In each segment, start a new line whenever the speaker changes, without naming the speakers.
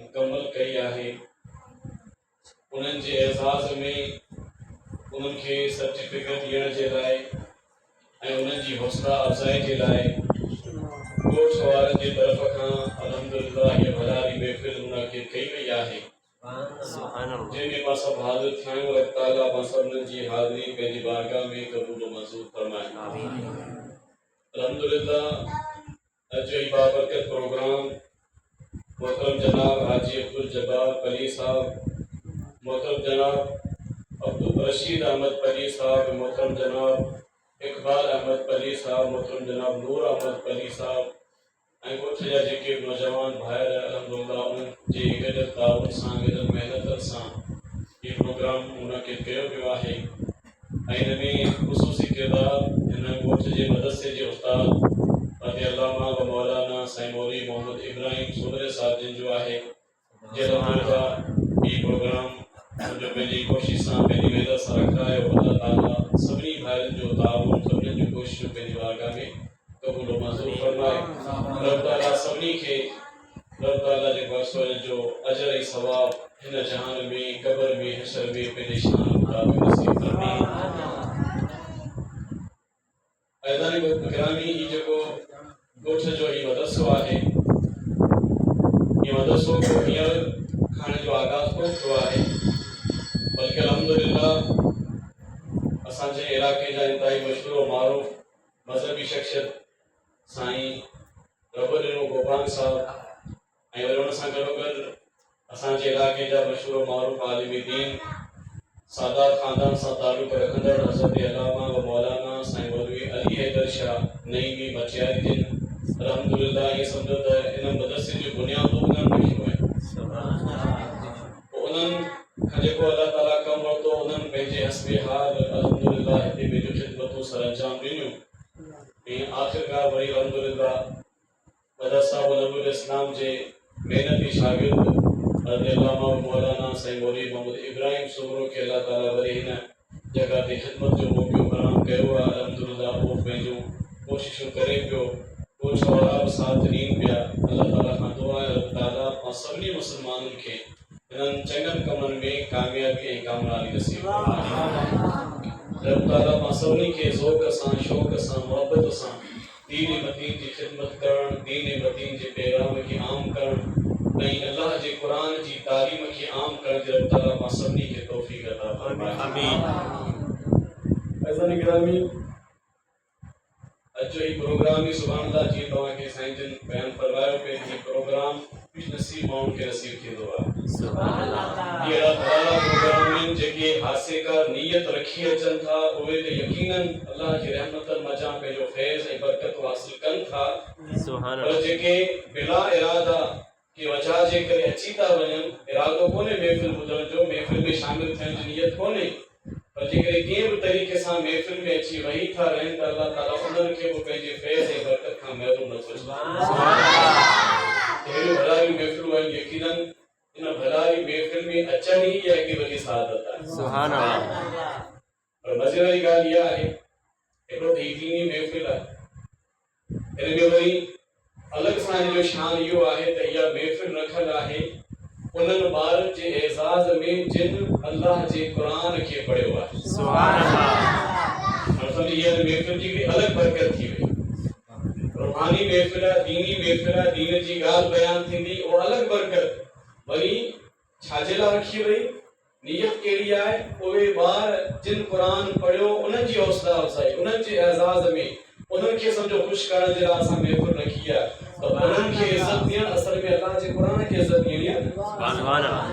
मुकम्मल कई आहे। उन्हनि जे एज़ाज़ में उन्हनि खे सर्टिफिकेट ॾियण जे लाइ ऐं उन्हनि जी हौसला अफ़ज़ाई जे लाइ ॻोठ वारनि जी तरफ़ खां अल्हम्दुलिल्लाह इहा भलारी महफ़िल मुनाक़िद कई वई आहे, जंहिंमें मां सभु हाज़िर थिया आहियूं। अल्लाह ताला मां सभिनी जी हाज़िरी पंहिंजी बारगाह में क़बूल मंज़ूर फरमाए। अल्हम्दुलिल्लाह अॼु जो ई बाबरकत प्रोग्राम मोहतरम जनाब हाजी अब्दुल जब्बार पली साहब, मोहतरम जनाब अब्दुल रशीद अहमद पली साहब, मोहतरम जनाब इकबाल अहमद पली साहब, मोहतरम जनाब नूर अहमद पली साहब ऐं ॻोठ जा जेके नौजवान भाइर अल्हम्दुलिल्लाह उन्हनि जे गॾु ताउन सां गॾु महिनत सां इहो प्रोग्राम मुनक़िद कयो वियो आहे। ऐं हिन में ख़ुसूसी किरदारु हिन ॻोठ जे मदरसे जे उस्ताद अल्लामा व मौलाना साईं मौलवी मोहम्मद इब्राहिम सोबरे साहब जिन जो आहे, जंहिं अल्हम्दुलिल्लाह हीउ प्रोग्राम जो पंहिंजी कोशिश सां पंहिंजी महिनत सां रखायो। अल्लाह ताला सभिनी भाइरनि जो ताउन सभिनी जूं कोशिशूं पंहिंजी बारगाह में क़बूल मंज़ूर फरमाए। रब ताला सभिनी खे रब ताला जेको आहे जो अजर ऐं सवाब हिन जहान में क़ब्र में हशर में पंहिंजे शान मुताबिक़ नसीब फरमाए। ऐज़ान गिरामी ही जेको ॻोठ जो ही मदरसो आहे, ये मदरसो को हींअर खाने जो आगाज़ कोन थियो आहे, बल्कि अल्हम्दुलिल्लाह असांजे इलाके जा इंतहाई मशहूर मारूफ़ मज़हबी शख्सियत साईं रबुल गोपान साहब ऐं वरी हुन सां गॾोगॾु असांजे इलाके जा मशहूर मारूफ़ आलिम दीन सादात ख़ानदान सां तालुक़ रखंदड़ हज़रत अल्लामा व मौलाना साईं मौलवी अली हैदर शाह नईमी बचियारी जिन अल्हम्दुलिल्लाह ये सम्झो त इन मदरसे जी बुनियादूं उन्हनि रखियूं आहिनि। उन्हनि खां जेको अल्लाह ताला कमु वरितो उन्हनि पंहिंजे हस्बे हाल अल्हम्दुलिल्लाह हिते पंहिंजूं ख़िदमतूं सर अंजाम ॾिनियूं ऐं आख़िरकार वरी अल्हम्दुलिल्लाह मदरसा उलमुल इस्लाम जे महिनती शागिर्द अल्लामा मौलाना साईं मौलवी मोहम्मद इब्राहिम सोबरो खे अल्लाह ताला वरी हिन जगह ते ख़िदमत जो मौक़ो फ़राहम कयो आहे। अल्हम्दुलिल्लाह उहो पंहिंजूं कोशिशूं करे पियो, ॻोठ वारा बि साथ ॾियनि पिया। अल्लाह ताला खां दुआ आहे रब ताला मां सभिनी मुस्लमाननि खे हिननि चङनि कमनि में कामयाबी ऐं कामयाबी नसीब फरमाए। रब ताला मां सभिनी खे ज़ौक़ सां शौक़ सां मुहबत सां दीन मतीन जी ख़िदमत करणु, दीन मतीन जे पैगाम खे आम करणु ऐं अल्लाह जे क़ुरान जी तालीम खे आम करण जी रब ताला मां सभिनी खे तौफ़ीक़ अता फरमाए। आमीन। ऐज़ान गिरामी अॼु जो ही प्रोग्राम ही सुभान अल्लाह जी तव्हांखे साईं जन बयान फरमायो पे ही प्रोग्राम नसीब माण्हुनि खे नसीब थींदो आहे। सुभान अल्लाह। अहिड़ा भला प्रोग्राम आहिनि जेके हासिलकार नियत रखी अचनि था उहे त यकीनन अल्लाह जी रहमतनि मज़ा पंहिंजो फैज़ ऐं बरकत हासिल कनि था। सुभान अल्लाह। पर जेके बिला इरादा की वजह जे करे अची था वञनि, इरादो कोन्हे महफ़िल ॿुधण जो, महफ़िल में शामिल थियण जी नियत कोन्हे, पर जेकॾहिं कंहिं बि तरीक़े सां महफ़िल में अची वेही था रहनि त अल्लाह ताला उन्हनि खे बि पंहिंजे फैज़ ऐं बरकत खां महरूम नथो छॾे। अहिड़ियूं भलायूं महफ़िलूं आहिनि, यकीनन इन भलारी महफ़िल में अचण ई हिकु वॾी सआदत आहे। सुभान अल्लाह। पर मज़े वारी ॻाल्हि इहा आहे हिकिड़ो त ही दीनी महफ़िल आहे, हिन में वरी अलॻि सां हिन जो शान इहो आहे त इहा महफ़िल रखियल आहे उन्हनि ॿारनि जे एज़ाज़ में जिन अल्लाह जे क़ुरान खे पढ़ियो आहे। सुभान अल्लाह। मतलब इहा महफ़िल जी हिकिड़ी अलॻि बरकत थी वई, रूहानी महफ़िल आहे, दीनी महफ़िल आहे, दीन जी ॻाल्हि बयानु थींदी, उहा अलॻि बरकत वरी छाजे लाइ रखी वई, नियत कहिड़ी आहे, उहे ॿार जिन क़ुरान पढ़ियो उन्हनि जी हौसला अफ़ज़ाई, उन्हनि जे एज़ाज़ में उन्हनि खे सम्झो ख़ुशि करण जे लाइ असां महफ़िल रखी आहे, त उन्हनि खे इज़त ॾियणु असल में अल्लाह जे क़ुरान खे इज़त ॾियणी आहे। सुभान अल्लाह।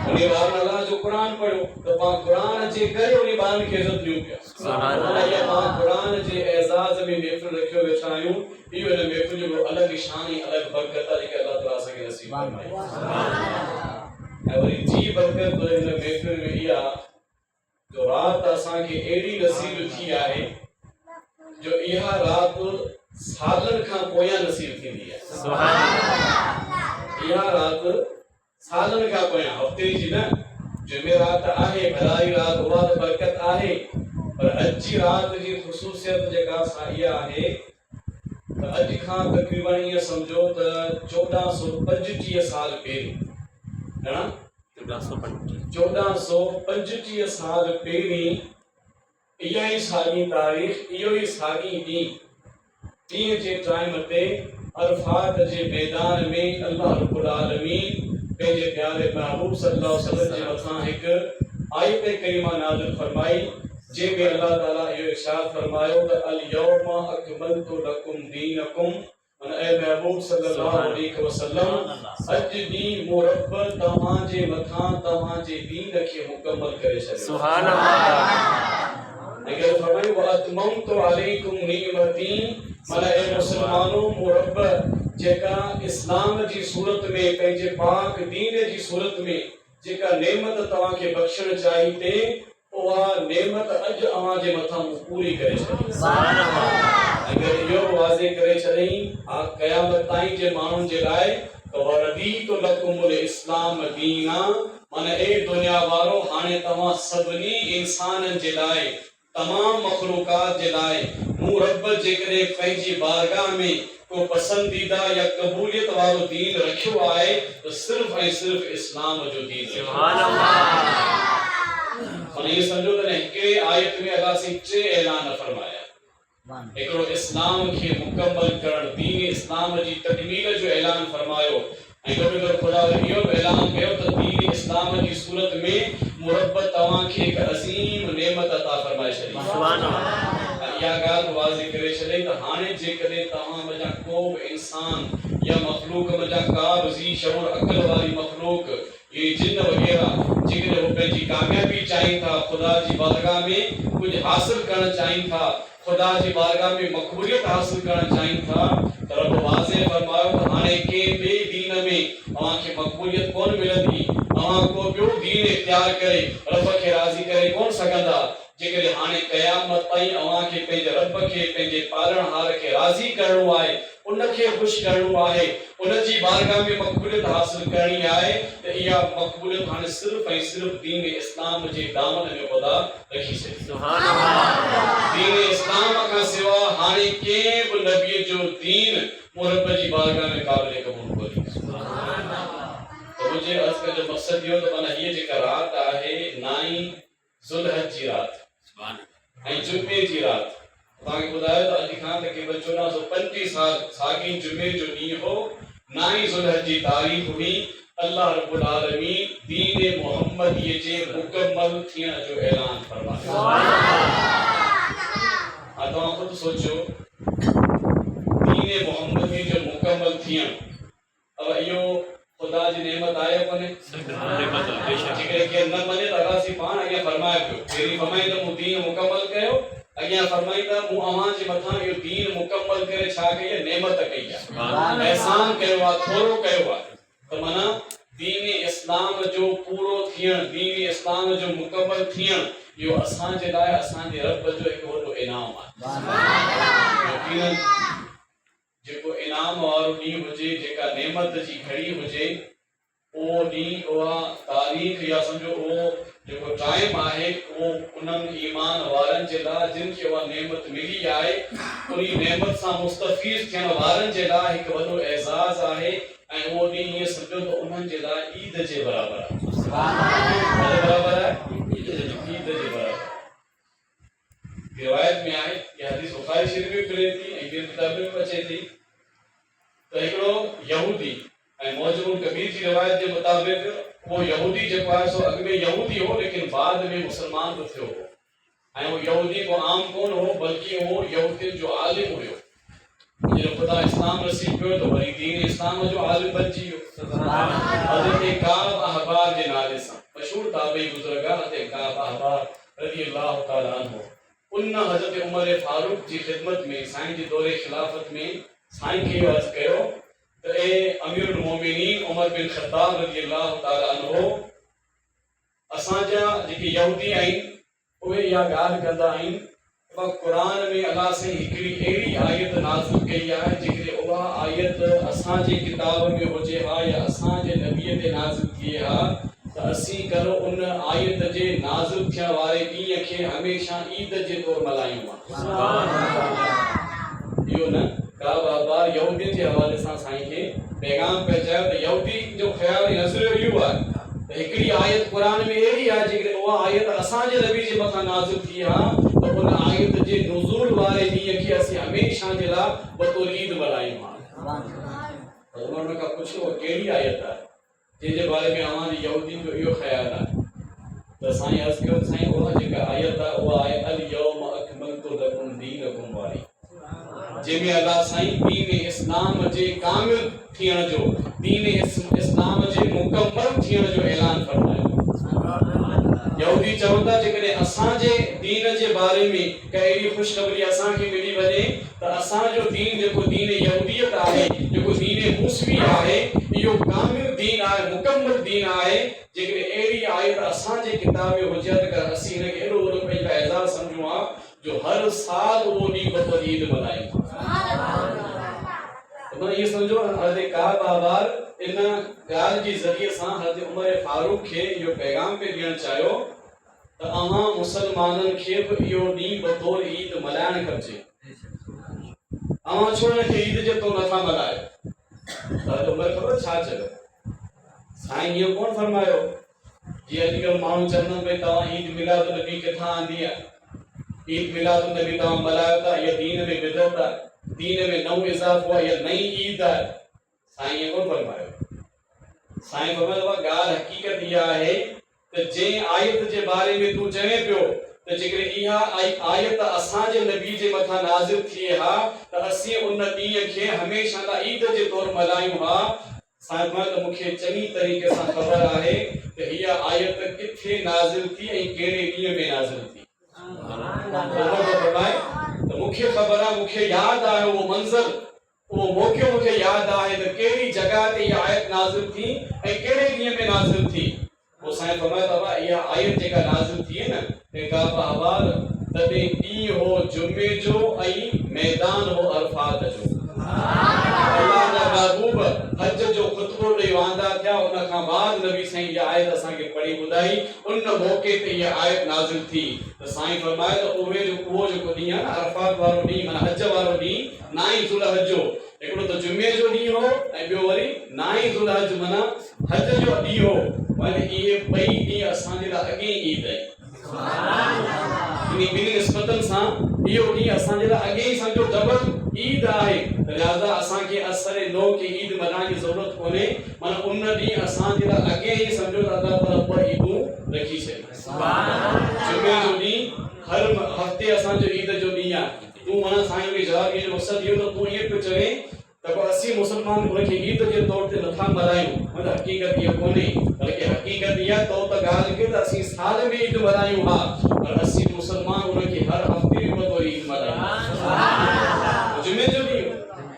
उन ॿारनि अल्लाह जो क़ुरान पढ़ियो त पाण क़ुरान जे करे उन ॿारनि खे इज़त ॾियूं पिया। सुभान अल्लाह। या पाण क़ुरान जे एज़ाज़ में महफ़िल रखियो वेठा आहियूं, इहो हिन महफ़िल जो अलॻि शान ऐं अलॻि बरकत आहे जेके अल्लाह ताला असांखे नसीब फरमाए। ऐं वरी जी बरकत हिन महफ़िल में इहा जो राति असांखे अहिड़ी नसीब थी आहे जो इहा राति सालनि खां पोयां नसीब थींदी आहे। सुभान अल्लाह। इहा राति सालनि खां पोयां, हफ़्ते जी न, जुमेरात आहे, भलाई राति, उहा त बरकत आहे, पर अॼु जी राति जी ख़ुसूसियत जेका असां इहा आहे त अॼु खां तक़रीबन ईअं सम्झो त 1425 साल पहिरीं घणा 1425 साल पहिरीं इहा ई साॻी तारीख़ इहो ई साॻी ॾींहुं जे टाइम ते अरफात जे मैदान में अल्लाह रब्बुल आलमीन पंहिंजे प्यारे महबूब सल्लल्लाहु अलैहि वसल्लम जे मथां हिकु आयत करीमा नाज़िल फरमाई जंहिंमें अल्लाह ताला इहो इरशाद फरमायो त अल यौमा अकमलतु लकुम दीनकुम ऐ महबूब सल्लल्लाहु अलैहि वसल्लम अॼु ॾींहुं मूं रब तव्हां जे मथां तव्हां जे दीन खे मुकमल करे छॾियो सुभान अल्लाह अगर फरमायो व अतममतु अलैकुम निअमती माना ए मुसलमानो मूं रब जेका इस्लाम जी सूरत में पंहिंजे पाक दीन जी सूरत में जेका नेमत तव्हां खे बख़्शण चाही ते उहा नेमत अॼु अव्हां जे मथां पूरी करे छॾी सुभान अल्लाह अगर इहो वाज़े करे छॾई क़यामत ताईं जे माण्हुनि जे लाइ त वरदीतु लकुमुल इस्लाम दीना माना ए दुनिया वारो हाणे तव्हां सभिनी इंसाननि जे लाइ तमाम मखलूकात जे लाइ मूं रब जेकॾहिं पंहिंजी बारगाह में को पसंदीदा या क़बूलियत वारो दीन रखियो आहे त सिर्फ़ ऐं सिर्फ़ इस्लाम जो दीन सुभान अल्लाह माना ये समझो त हिकिड़े आयत में अल्लाह से टे ऐलान फरमाया हिकिड़ो इस्लाम खे मुकम्मल करण दीन इस्लाम जी तकमील जो ऐलान फरमायो ऐं गॾो ख़ुदा इहो ऐलान कयो त दीन इस्लाम जी सूरत में मुरब तव्हां खे हिकु अज़ीम नेमत अता फरमाए छॾी सुभान अल्लाह इहा ॻाल्हि वाज़े करे छॾे त हाणे जेकॾहिं तव्हां वञा को बि इंसान या मखलूक वञा का बि ज़ी शऊर अक़ल वारी मखलूक ये जिन वग़ैरह जेकॾहिं वो पंहिंजी कामयाबी चाहिनि था ख़ुदा जी बारगाह में कुझु हासिल करणु चाहिनि था खुदा जी बारगाह में मक़बूलियत हासिल करणु चाहिनि था त रब वाज़े फरमायो त हाणे कंहिं ॿिए दीन में तव्हांखे मक़बूलियत कोन मिलंदी तव्हां को ॿियो दीन इख्तियार करे रब खे राज़ी करे कोन सघंदा जेकॾहिं हाणे क़यामत ताईं तव्हांखे पंहिंजे रब खे पंहिंजे पालणहार खे राज़ी करणो आहे उनखे ख़ुशि करणो आहे उनजी बारगाह में मक़बूलियत हासिल करणी आहे त इहा मक़बूलियत हाणे सिर्फ़ ऐं सिर्फ़ दीन इस्लाम जे दामन में ख़ुदा रखी छॾी सुभान अल्लाह दीन इस्लाम खां सिवा हाणे कंहिं बि नबीअ जो दीन मूं रब जी बारगाह में क़ाबिल क़बूल कोन्हे सुभान अल्लाह त मुंहिंजे अर्ज़ करण जो मक़सदु इहो त माना हीअ जेका राति आहे 9 ज़ुल्हज जी राति ऐं जुमे जी राति तव्हांखे ॿुधायो त अॼु खां तक़रीबन 1435 साल साॻी जुमे जो ॾींहुं हो 9 ज़ुल्हज जी तारीख़ हुई अल्लाह रब्बुल आलमीन दीन मुहम्मदीअ जे मुकम्मल थियण जो ऐलान फरमायो सुभान अल्लाह तव्हां ख़ुदि सोचो दीन मुहम्मदीअ जो मुकम्मल थियण अब इहो खुदा जी नेमत आहे कोन्हे नेमत जेकॾहिं केरु न मञे त अल्लाह सी पाण अॻियां फरमाए पियो पहिरीं फरमाई त मूं दीन मुकम्मल कयो अॻियां फरमाई त मूं अव्हां जे मथां इहो दीन मुकम्मल करे छा कई आहे नेमत कई आहे एहसान कयो आहे थोरो कयो आहे त माना दीन इस्लाम जो पूरो थियण दीन इस्लाम जो मुकम्मल थियण इहो असांजे लाइ असांजे रब जो हिकु वॾो इनाम आहे यकीनन जेको इनाम वारो ॾींहुं हुजे जेका नेमत जी घड़ी हुजे उहो ॾींहुं उहा तारीख़ या सम्झो उहो जेको टाइम आहे उहो उन्हनि ईमान वारनि जे लाइ जिन खे उहा नेमत मिली आहे उन नेमत सां मुस्तफ़ीज़ थियण वारनि जे लाइ हिकु वॾो एज़ाज़ आहे ऐं उहो ॾींहुं ईअं सम्झो त उन्हनि जे लाइ ईद जे बराबरि आहे बराबरि आहे ईद जे बराबरि रिवायत में आहे कि हदीस बुखारी शरीफ में मिले थी ऐं ॿियनि किताबनि में अचे थी त हिकिड़ो यहूदी ऐं मौजूद कबीर जी रिवायत जे मुताबिक़ वो यहूदी जेको आहे सो अॻु में यहूदी हो लेकिन बाद में मुसलमान बि थियो हो ऐं उहो यहूदी को आम कोन हो बल्कि उहो यहूदियुनि जो आलिम हुयो जॾहिं ख़ुदा इस्लाम नसीब कयो त वरी दीन इस्लाम जो आलिम बणिजी वियो हज़रत काब अहबार जे नाले सां मशहूर ताबई बुज़ुर्ग हज़रत काब अहबार रज़ी अल्लाह ताला अन्हु उन हज़रत उमर फारूक जी ख़िदमत में साईं जे दौरे खिलाफत में साईं खे अर्ज़ कयो त ए अमीरुल मोमिनीन उमर बिन ख़त्ताब रज़ी अल्लाह ताला अन्हु असांजा जेके यहूदी आहिनि उहे इहा ॻाल्हि कंदा आहिनि क़ुरान में अल्लाह से हिकिड़ी अहिड़ी आयत नाज़िल कई आहे जेकॾहिं उहा आयत असांजे किताब में हुजे हा या असांजे नबीअ ते नाज़िल थी हा त असीं करो उन आयत जे नाज़िल थियण वारे ॾींहं खे हमेशह ईद जे तौरु मल्हायूं इहो न का बार यहूदियुनि जे हवाले सां साईं खे पैगाम पहुचायो त यहूदी जो ख्याल नज़रियो इहो आहे त हिकिड़ी आयत कुरान में अहिड़ी आहे जेकॾहिं उहा आयत असांजे नबी जे मथां नाज़िल थी आहे त उन आयत जे नुज़ूल वारे ॾींहं खे असीं हमेशह जे लाइ बतौर ईद मल्हायूं था। त उन्हनि खां पुछो कहिड़ी आयत आहे जंहिंजे बारे में अव्हांजे यहूदी जो इहो ख़्यालु आहे त साईं अर्ज़ु कयो साईं उहा जेका आयत आहे उहा आहे अल यौम अकमलतु लकुम दीनकुम वारी, जंहिंमें अल्लाह साईं दीन इस्लाम जे कामिल थियण जो, दीन इस्लाम जे मुकम्मल थियण जो ऐलान फरमायो। यहूदी चवंदा जेकॾहिं असांजे दीन जे बारे में कहिड़ी ख़ुशख़बरी असांखे मिली वञे त असांजो दीन जेको दीन यहूदियत आहे, जेको दीन मूसवी आहे, इहो कामिल दीन आहे, मुकम्मल दीन आहे। जेकॾहिं अहिड़ी आयत असांजे किताब में हुजे त असीं हिनखे एॾो वॾो पंहिंजो एज़ाज़ सम्झूं हा जो हर साल उहो ॾींहुं बतौर ईद मल्हायूं। तो ये समझो हज़रत काब बाबार इन ॻाल्हि जे ज़रिए सां हज़रत उमर फारूक खे इहो पैगाम पे ॾियणु चाहियो त अव्हां मुसलमाननि खे बि इहो ॾींहुं बतौर ईद मल्हाइणु खपजे। अव्हां छो हिनखे ईद जे तौरु नथा मल्हायो? हज़रत उमर ख़बर छा चयो? साईं इहो कोन फरमायो जीअं अॼुकल्ह माण्हू चवंदा भई तव्हां ईद मिलाद नबी किथां आंदी आहे, ईद मिलाद नबी तव्हां मल्हायो था, इहा दीन में बिदअत आहे, दीन में नओं इज़ाफ़ो आहे, या नई ईद आहे। साईं इहो कोन फरमायो। साईं फरमायो ॻाल्हि हक़ीक़त इहा आहे त जंहिं आयत जे बारे में तूं चवे पियो त जेकॾहिं इहा आयत असांजे नबी जे मथां नाज़िल थिए हा त असीं उन ॾींहं खे हमेशह लाइ ईद जे तौरु मल्हायूं हा। साईं फरमायो त मूंखे चङी तरीक़े सां ख़बर आहे त इहा आयत किथे नाज़िल थी ऐं कहिड़े ॾींहं में नाज़िल थी। तो मुख्य खबर है, मुख्य याद आहे वो मंजर, वो मौके मुख्य याद आहे त कहिड़ी जगह ते इहा आयत नाज़िल थी ऐं कहिड़े ॾींहं में नाज़िल थी। वो साईं फरमायो त इहा आयत जेका नाज़िल थी न तंहिंखां अहवाल तॾहिं ॾींहुं हो जुमे जो ऐं मैदान हो अरफात जो। अल्लाह जा महबूब हज जो खुतबो ॾेई वांदा थिया, उन खां बाद नबी साईं इहा आयत असांखे पढ़ी ॿुधाई, उन मौके ते इहा आयत नाज़िल थी। त साईं फरमाए त उहो जेको ॾींहुं आहे न अरफात वारो ॾींहुं, माना हज वारो ॾींहुं, 9 ज़ुल्हज जो, हिकिड़ो त जुमे जो ॾींहुं हो ऐं ॿियो वरी 9 ज़ुल्हज माना हज जो ॾींहुं हो। माना इहे ॿई ॾींहं असांजे लाइ अॻे ईद आहे। ॿिनी निस्बतनि सां इहो ॾींहुं असांजे लाइ अॻे ई सम्झो डबल ईद आहे। लिहाज़ा असांखे असर नो के ईद मल्हाइण जी ज़रूरत कोन्हे, माना उन ॾींहुं असांजे लाइ अॻे ई सम्झो त अल्लाह ताला ॿ ईदूं रखी छॾियूं। जुमे जो ॾींहुं हर हफ़्ते असांजो ईद जो ॾींहुं आहे। तूं माना साईं खे जवाब ॾियण जो मक़सदु इहो त तूं ईअं पियो चवे त असीं मुसलमान उनखे ईद जे तौर ते नथा मल्हायूं, मतलब हक़ीक़त इहा कोन्हे, बल्कि हक़ीक़त इहा तो त ॻाल्हि कयो त असीं साल में ईद मल्हायूं हा, पर असीं मुसलमान उनखे हर हफ़्ते बतौर ईद मल्हायूं। जुमे जो ॾींहुं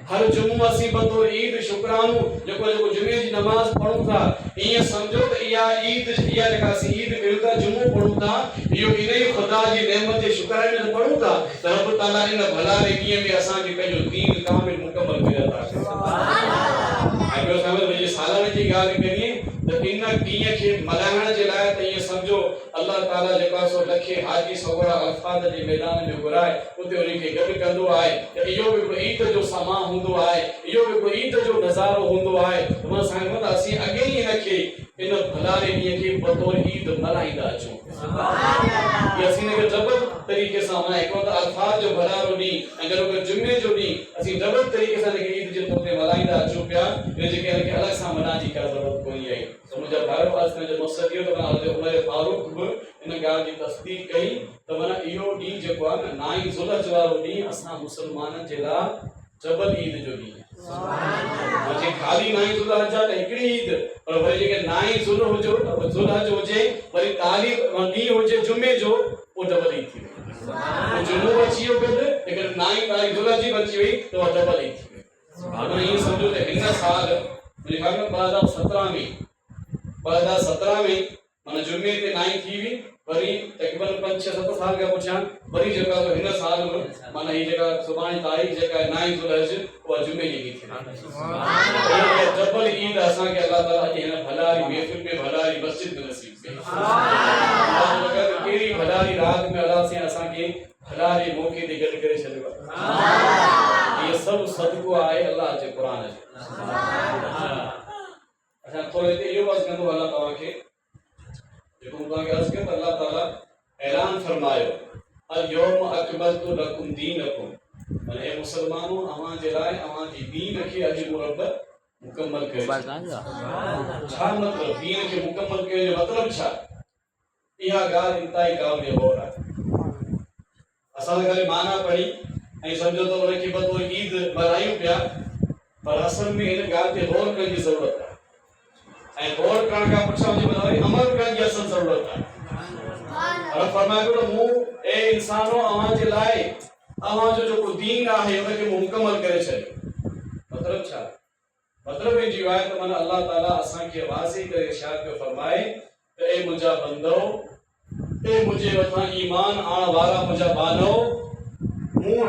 हर जुमो असीं बतौर ईद शुक्रानो जेको जुमे जी नमाज़ पढ़ूं था, ईअं सम्झो त इहा ईद, इहा जेका असीं ईद कयूं था, जुमो पढ़ूं था, इहो इन ई ख़ुदा जी नेमत जे शुक्राने में पढ़ूं था त रब ताला इन भलारे ॾींहं में असांखे पंहिंजो दीन कामिल मुकम्मल करे अता कयो। ऐं ॿियो साईं जे सालाने जी ॻाल्हि करिए त इन ॾींहं खे मल्हाइण जे लाइ त ईअं सम्झो अल्लाह ताला जेको आहे सो लखे हाजी सगोरा अरफात जे मैदान में घुराए उते उनखे गॾु कंदो आहे त इहो बि हिकिड़ो ईद जो समा हूंदो आहे, इहो बि हिकिड़ो ईद जो नज़ारो हूंदो आहे। मां साईं त असीं अॻे ई हिनखे इन भलारे ॾींहं खे बतौर ईद मल्हाईंदा अचूं। असीं हिनखे डबल तरीक़े सां माना हिकिड़ो त अरफात जो भलारो ॾींहुं ऐं गॾो गॾु जुमे जो ॾींहुं असीं डबल तरीक़े सां हिनखे ईद जे तौर ते मल्हाईंदा अचूं पिया। इन जेके हिनखे अलॻि सां मल्हाइण जी का ज़रूरत कोन्हे आहे। त मुंहिंजा भाइरो आज जो मक़सदु इहो त माना उमर फारूक बि इन ॻाल्हि जी तस्दीक कई त माना इहो ॾींहुं जेको आहे न 9 ज़ुल्हज वारो ॾींहुं असां मुसलमाननि जे लाइ डबल ईद जो ॾींहुं आहे। खाली 9 ज़ुल्हज आहे त हिकिड़ी ईद, पर वरी जेके 9 ज़ुल्हज हुजे वरी तारीख़ ॾींहुं हुजे जुमे जो, उहो डबल ईद थी वई। जुमो अची वियो गॾु, लेकिन 9 तारीख़ ज़ुल्हज जी बची वई त उहा डबल ईद थी वई। माना ईअं सम्झो त हिन साल मुंहिंजे ख़्याल में 2017 में माना जुमे ते 9 थी हुई, वरी तक़रीबन 5-6-7 साल खां पुछां वरी जेका हिन साल माना हीअ जेका सुभाणे तारीख़ जेका 9 ज़ुल्हज उहा जुमे जी थी। डबल ईद असांखे अल्लाह ताला जी हिन भलारी महफ़िल में भलारी मस्जिद में नसीब कई। कहिड़ी भलारी रात में अल्लाह साईं असांखे भलारे मौके ते गॾु करे छॾियो आहे। इहो सभु सदको आहे अल्लाह जे क़ुरान जो। थोड़े ते इहो बस कंदो अल्लाह तव्हां खे जेको तव्हां खे अर्ज़ कयो त अल्लाह ताला ऐलान फरमायो अल यौम अकमलतु लकुम दीनकुम माने मुसलमानों अवां जे लाइ अवां जी दीन खे अॼु मूं रब मुकम्मल करे छा मतलब दीन खे मुकम्मल करण जो मतलब छा इहा ॻाल्हि इंतहाई क़ाबिल गौर आहे असां खाली माना पढ़ी ऐं सम्झो त उन खे बतौर ईद मल्हायूं पिया पर असल में इन ॻाल्हि ते गौर करण जी ज़रूरत आहे ऐं गौर करण खां पुछण जे बजाय अमल करण जी असल ज़रूरत आहे और फरमायो त मूं ए इंसानो अवां जे लाइ अवां जो जेको दीन आहे उन खे मुकम्मल करे छॾियो मतलब छा मतलब ई जो आहे त माना अल्लाह ताला असां खे वाज़ी करे इरशाद पियो फरमाए त ए मुंहिंजा बंदो ए मुंहिंजे मथां ईमान आण वारा मुंहिंजा बानो मूं